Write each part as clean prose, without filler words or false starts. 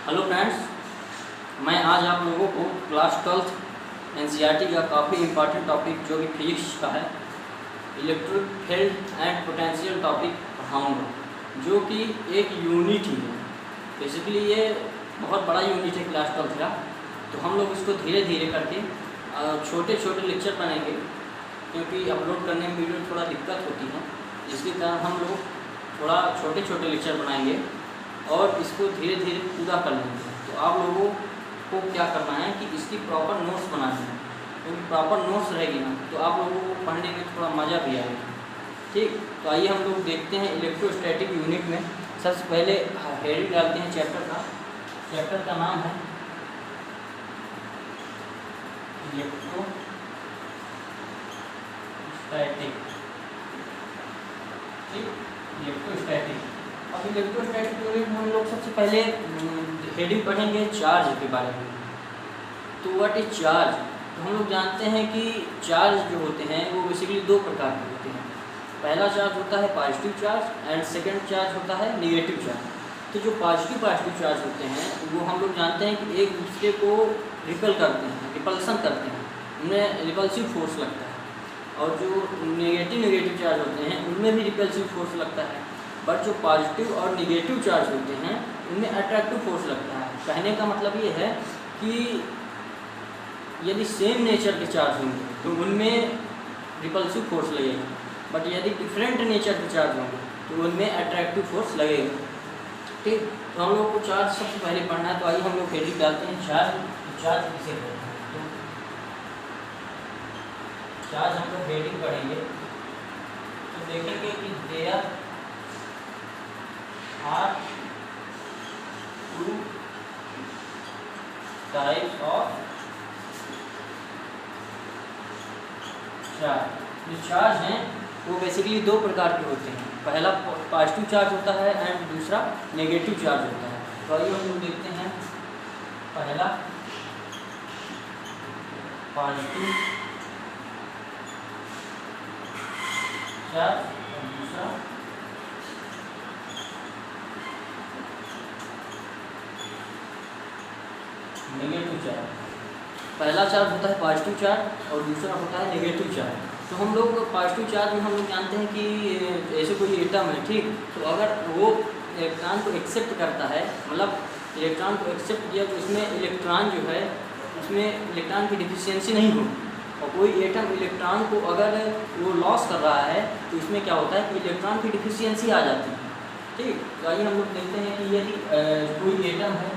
Hello friends, मैं आज आप लोगों को क्लास 12th एनसीईआरटी का काफ़ी इम्पॉर्टेंट टॉपिक जो कि फिजिक्स का है, electric field and potential topic पढ़ाऊँगा, जो कि एक यूनिट ही है। बेसिकली ये बहुत बड़ा यूनिट है क्लास 12th का। तो हम लोग इसको धीरे धीरे करके छोटे छोटे लेक्चर बनाएंगे, क्योंकि अपलोड करने में वीडियो थोड़ा दिक्कत होती है, जिसके कारण हम लोग थोड़ा छोटे छोटे लेक्चर बनाएंगे और इसको धीरे धीरे पूरा कर लेंगे। तो आप लोगों को क्या करना है कि इसकी प्रॉपर नोट्स बनानी है, क्योंकि प्रॉपर नोट्स रहेगी ना तो आप लोगों को पढ़ने में थोड़ा मज़ा भी आएगा। ठीक, तो आइए हम लोग देखते हैं इलेक्ट्रोस्टैटिक यूनिट में। सबसे पहले हेडिंग डालते हैं चैप्टर का। चैप्टर का नाम है इलेक्ट्रोस्टैटिक। ठीक, इलेक्ट्रोस्टैटिक। अब इलेक्ट्रोस्टैटिक यूनिट में हम लोग सबसे पहले हेडिंग पढ़ेंगे चार्ज के बारे में। तो व्हाट इज चार्ज? तो हम लोग जानते हैं कि चार्ज जो होते हैं वो बेसिकली दो प्रकार के होते हैं। पहला चार्ज होता है positive charge and second charge होता है नेगेटिव चार्ज। तो जो पॉजिटिव चार्ज होते हैं वो हम लोग जानते हैं कि एक दूसरे को रिपल करते हैं, रिपल्सन करते हैं, उनमें रिपल्सिव फोर्स लगता है। और जो नेगेटिव चार्ज होते हैं उनमें भी रिपल्सिव फोर्स लगता है। बट जो पॉजिटिव और निगेटिव चार्ज होते हैं उनमें अट्रैक्टिव फोर्स लगता है। कहने का मतलब ये है कि यदि सेम नेचर के चार्ज होंगे तो उनमें रिपल्सिव फोर्स लगेगा, बट यदि डिफरेंट नेचर के चार्ज होंगे तो उनमें अट्रैक्टिव फोर्स लगेगा। ठीक, तो हम लोग को चार्ज सबसे पहले पढ़ना है। तो आइए हम लोग हेडिंग डालते हैं चार्ज किसे कहते हैं। तो चार्ज हम लोग हेडिंग पढ़ेंगे तो देखेंगे कि there are two types of charge. जो चार्ज हैं वो बेसिकली दो प्रकार के होते हैं। पहला पॉजिटिव चार्ज होता है एंड दूसरा नेगेटिव चार्ज होता है। तो आइए हम लोग देखते हैं। पहला पॉजिटिव चार्ज और दूसरा नेगेटिव चार्ज। पहला चार्ज होता है पॉजिटिव चार्ज और दूसरा होता है नेगेटिव चार्ज। तो हम लोग पॉजिटिव चार्ज में हम लोग जानते हैं कि ऐसे कोई एटम है, ठीक, तो अगर वो इलेक्ट्रॉन को एक्सेप्ट करता है, मतलब इलेक्ट्रॉन को एक्सेप्ट किया, तो इसमें इलेक्ट्रॉन जो है उसमें इलेक्ट्रॉन की डिफिशियंसी नहीं होगी। और कोई एटम इलेक्ट्रॉन को अगर वो लॉस कर रहा है तो इसमें क्या होता है कि इलेक्ट्रॉन की डिफिशियंसी आ जाती है। ठीक, तो आइए हम लोग देखते हैं कि यदि कोई एटम है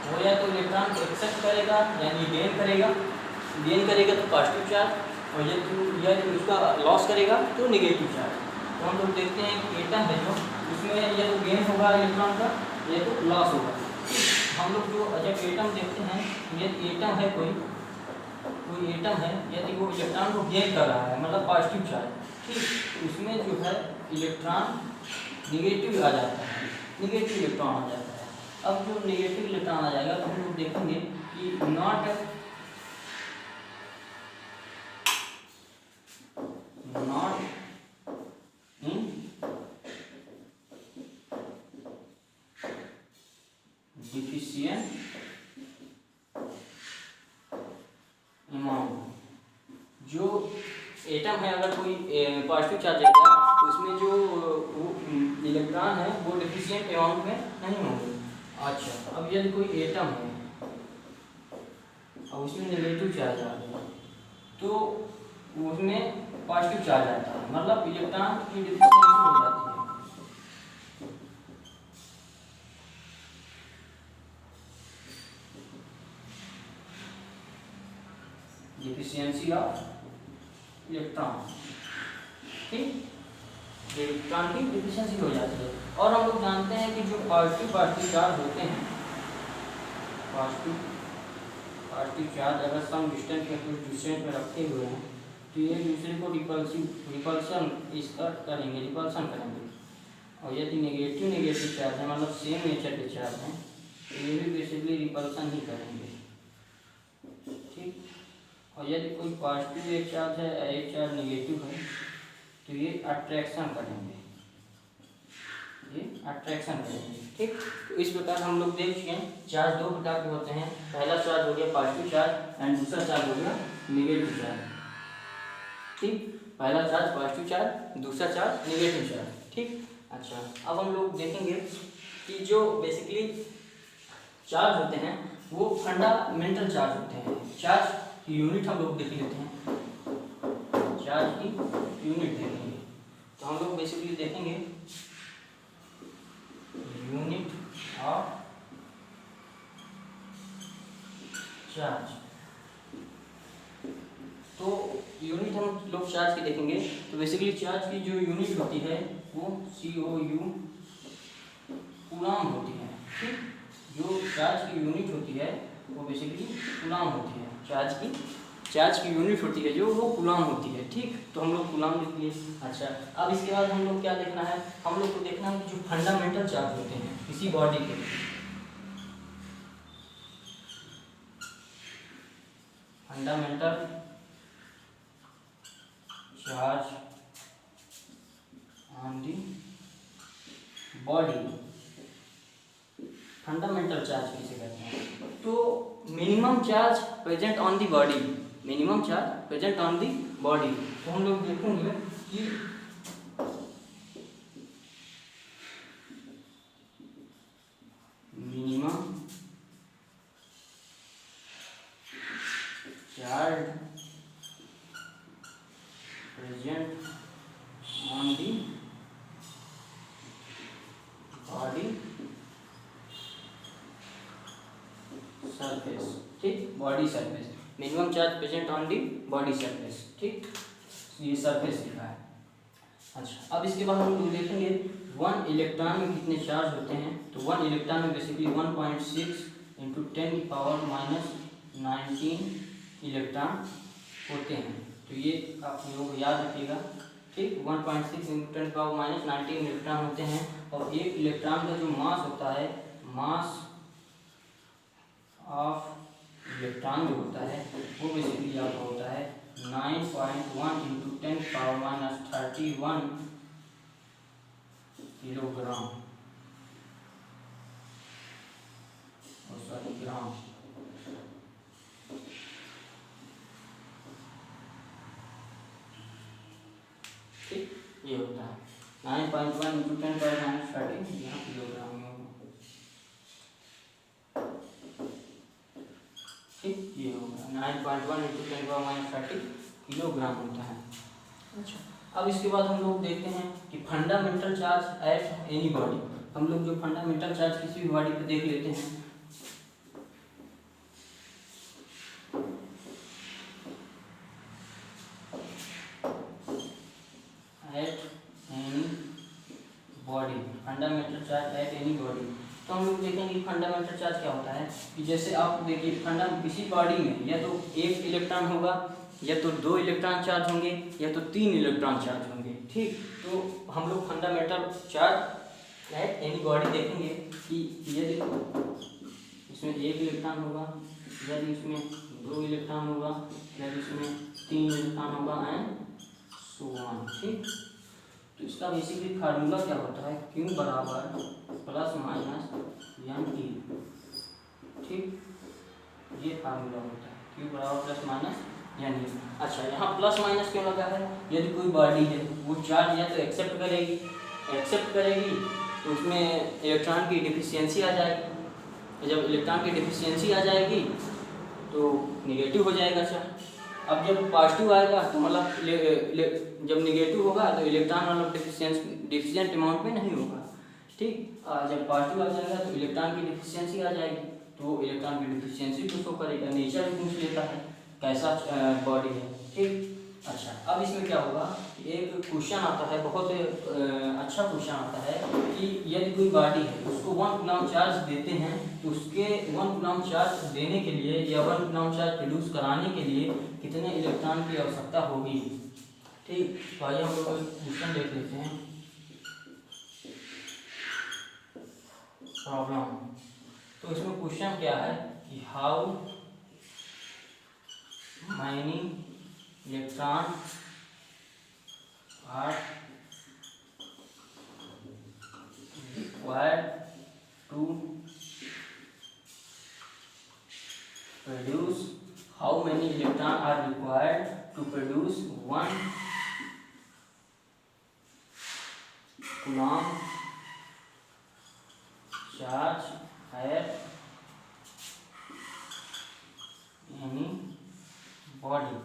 वो या तो इलेक्ट्रॉन को एक्सेप्ट करेगा यानी गेन करेगा तो पॉजिटिव चार्ज, और यदि उसका लॉस करेगा तो नेगेटिव चार्ज। तो हम लोग देखते हैं कि एटम है जो उसमें या तो गेन होगा इलेक्ट्रॉन का या तो लॉस होगा। हम लोग जो जब एटम देखते हैं, यदि एटम है कोई एटम है, यदि वो इलेक्ट्रॉन को गेन कर रहा है मतलब पॉजिटिव चार्ज, ठीक, उसमें जो है इलेक्ट्रॉन निगेटिव आ जाता है, निगेटिव इलेक्ट्रॉन आ जाता है। अब जो नेगेटिव इलेक्ट्रॉन आ जाएगा तो हम लोग देखेंगे कि नॉट इन डिफिशिएंट अमाउंट। जो एटम है अगर कोई पॉजिटिव चार्ज है तो उसमें जो इलेक्ट्रॉन है वो डिफिशिएंट अमाउंट में नहीं होंगे। अच्छा, अब यदि कोई एटम है और उसमें नेगेटिव चार्ज आ गया तो उसमें पॉजिटिव चार्ज आता है, मतलब इलेक्ट्रॉन की डिफिशियंसी हो जाती है। डिफिशियंसी ऑफ इलेक्ट्रॉन, ठीक, इलेक्ट्रॉन की डिफिशियंसी हो जाती है। और हम लोग जानते हैं कि जो पॉजिटिव चार्ज होते हैं, पॉजिटिव चार्ज अगर सम डिस्टेंस या कुछ डिस्टेंस में रखे हुए हैं तो ये दूसरे को रिपल्सन करेंगे। और यदि नेगेटिव चार्ज है मतलब सेम नेचर के चार्ज हैं तो ये भी बेसिकली रिपल्सन ही करेंगे। ठीक, और यदि कोई पॉजिटिव एक चार्ज है एक चार्ज नेगेटिव है तो ये अट्रैक्शन करेंगे। ये अट्रैक्शन करेंगे। ठीक, तो इस प्रकार हम लोग देख चुके हैं चार्ज दो प्रकार के होते हैं। पहला चार्ज हो गया पॉजिटिव चार्ज एंड दूसरा चार्ज हो गया नेगेटिव चार्ज। ठीक, पहला चार्ज पॉजिटिव चार्ज, दूसरा चार्ज नेगेटिव चार्ज। ठीक, अच्छा अब हम लोग देखेंगे कि जो बेसिकली चार्ज होते हैं वो फंडामेंटल चार्ज होते हैं। चार्ज की यूनिट हम लोग देख लेते हैं, चार्ज की यूनिट देखेंगे तो हम लोग बेसिकली देखेंगे यूनिट ऑफ चार्ज। तो यूनिट हम लोग चार्ज की देखेंगे तो बेसिकली चार्ज की जो यूनिट होती है वो COU कूलाम होती है। ठीक, जो चार्ज की यूनिट होती है वो बेसिकली कूलाम होती है। चार्ज की यूनिट होती है जो वो कूलाम होती है। ठीक, तो हम लोग कूलाम लिख लिए। अच्छा अब इसके बाद हम लोग क्या देखना है, हम लोग को देखना है कि जो फंडामेंटल चार्ज होते हैं किसी बॉडी के, fundamental charge on the body, fundamental charge किसे कहते हैं। तो minimum charge present on the body, minimum charge present on the body. तो हम लोग देखेंगे कि minimum charge present on the body surface. ठीक, body surface, minimum charge present on the body surface. ठीक, ये सरफेस लिखा है। अच्छा अब इसके बाद हम लोग देखेंगे 1 इलेक्ट्रॉन में कितने चार्ज होते हैं। तो 1 इलेक्ट्रॉन में बेसिकली 1.6 इंटू 10⁻19 इलेक्ट्रॉन होते हैं। तो ये आप लोग याद रखिएगा। ठीक, 1.6 इंटू 10⁻19 इलेक्ट्रॉन होते हैं। और एक इलेक्ट्रॉन का जो मास होता है, मास ऑफ इलेक्ट्रॉन जो होता है वो बेसिकली आपका होता है 9.1 इंटू 10⁻31 किलोग्राम और सॉरी ग्राम। ठीक, ये होता है 9.1 इंटू 10⁻30 यहाँ किलोग्राम में होगा। ठीक, ये होगा 9.1 इंटू 10⁻30 किलोग्राम होता है। अच्छा अब इसके बाद हम लोग देखते हैं कि fundamental charge at any body. हम लोग जो फंडामेंटल चार्ज किसी भी बॉडी पे देख लेते हैं, at any body, fundamental charge at any body. तो हम लोग देखेंगे फंडामेंटल चार्ज क्या होता है कि जैसे आप देखिए किसी बॉडी में या तो 1 इलेक्ट्रॉन होगा या तो 2 इलेक्ट्रॉन चार्ज होंगे या तो 3 इलेक्ट्रॉन चार्ज होंगे। ठीक, तो हम लोग fundamental charge at any body देखेंगे कि यदि इसमें 1 इलेक्ट्रॉन होगा, यदि इसमें 2 इलेक्ट्रॉन होगा, यदि इसमें 3 इलेक्ट्रॉन होगा एंड सो ऑन। ठीक, तो इसका बेसिकली फार्मूला क्या होता है, Q बराबर प्लस माइनस NT। ठीक, ये फार्मूला होता है Q बराबर प्लस माइनस NT। अच्छा यहाँ प्लस माइनस क्यों लगा है, यदि कोई बॉडी है वो चार्ज या तो एक्सेप्ट करेगी तो उसमें इलेक्ट्रॉन की डिफिशियंसी आ जाएगी। जब इलेक्ट्रॉन की डिफिशियंसी आ जाएगी तो निगेटिव हो जाएगा चार्ज। अब जब पॉजिटिव आएगा तो मतलब जब निगेटिव होगा तो इलेक्ट्रॉन मतलब डिफिशिएंट अमाउंट में नहीं होगा। ठीक, जब पॉजिटिव आ जाएगा तो इलेक्ट्रॉन की डिफिशियंसी आ जाएगी, तो इलेक्ट्रॉन की डिफिशियंसी को शो करेगा। नेचर भी पूछ लेता है कैसा बॉडी है। ठीक, अच्छा अब इसमें क्या होगा, एक क्वेश्चन आता है, बहुत अच्छा क्वेश्चन आता है कि यदि कोई बॉडी है उसको 1 कूलम चार्ज देते हैं तो उसके 1 कूलम चार्ज देने के लिए या 1 कूलम चार्ज प्रोड्यूस कराने के लिए कितने इलेक्ट्रॉन की आवश्यकता होगी। ठीक, तो आइए हम लोग क्वेश्चन देख लेते हैं। प्रॉब्लम, तो इसमें क्वेश्चन क्या है कि how many electron are required to produce, how many electron are required to produce 1 coulomb charge at any body.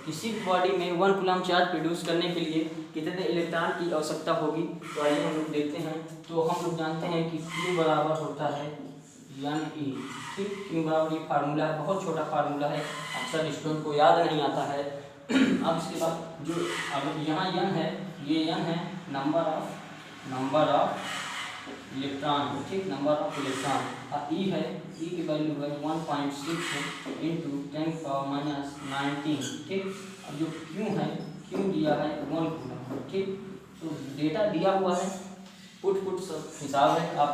किसी भी बॉडी में 1 कूलम्ब चार्ज प्रोड्यूस करने के लिए कितने इलेक्ट्रॉन की आवश्यकता होगी, तो आइए हम लोग देखते हैं। तो हम लोग जानते हैं कि Q बराबर होता है Ne। ठीक, Q बराबर ये फार्मूला है, बहुत छोटा फार्मूला है, अक्सर स्टूडेंट को याद नहीं आता है। अब इसके बाद जो अब यहाँ N है, ये N है नंबर ऑफ इलेक्ट्रॉन, ठीक, नंबर ऑफ इलेक्ट्रॉन। और ई है, ई की वैल्यू है 1.6 इंटू 10⁻⁹, ठीक। अब जो क्यू है, क्यू दिया है 1 कूलम्ब, ठीक। तो डेटा दिया हुआ है, पुट सब हिसाब है, आप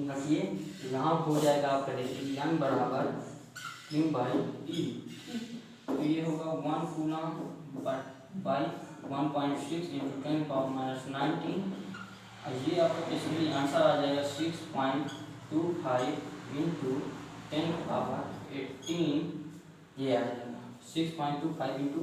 रखिए, यहाँ हो जाएगा आपका एन बराबर क्यू बाई ई। तो ये होगा 1 कूलम्ब बाई 1.6 इंटू 10⁻⁹। ये आपका बेसिकली आंसर आ जाएगा 6.25 इंटू 10⁻18, ये आ जाएगा 6.25 इंटू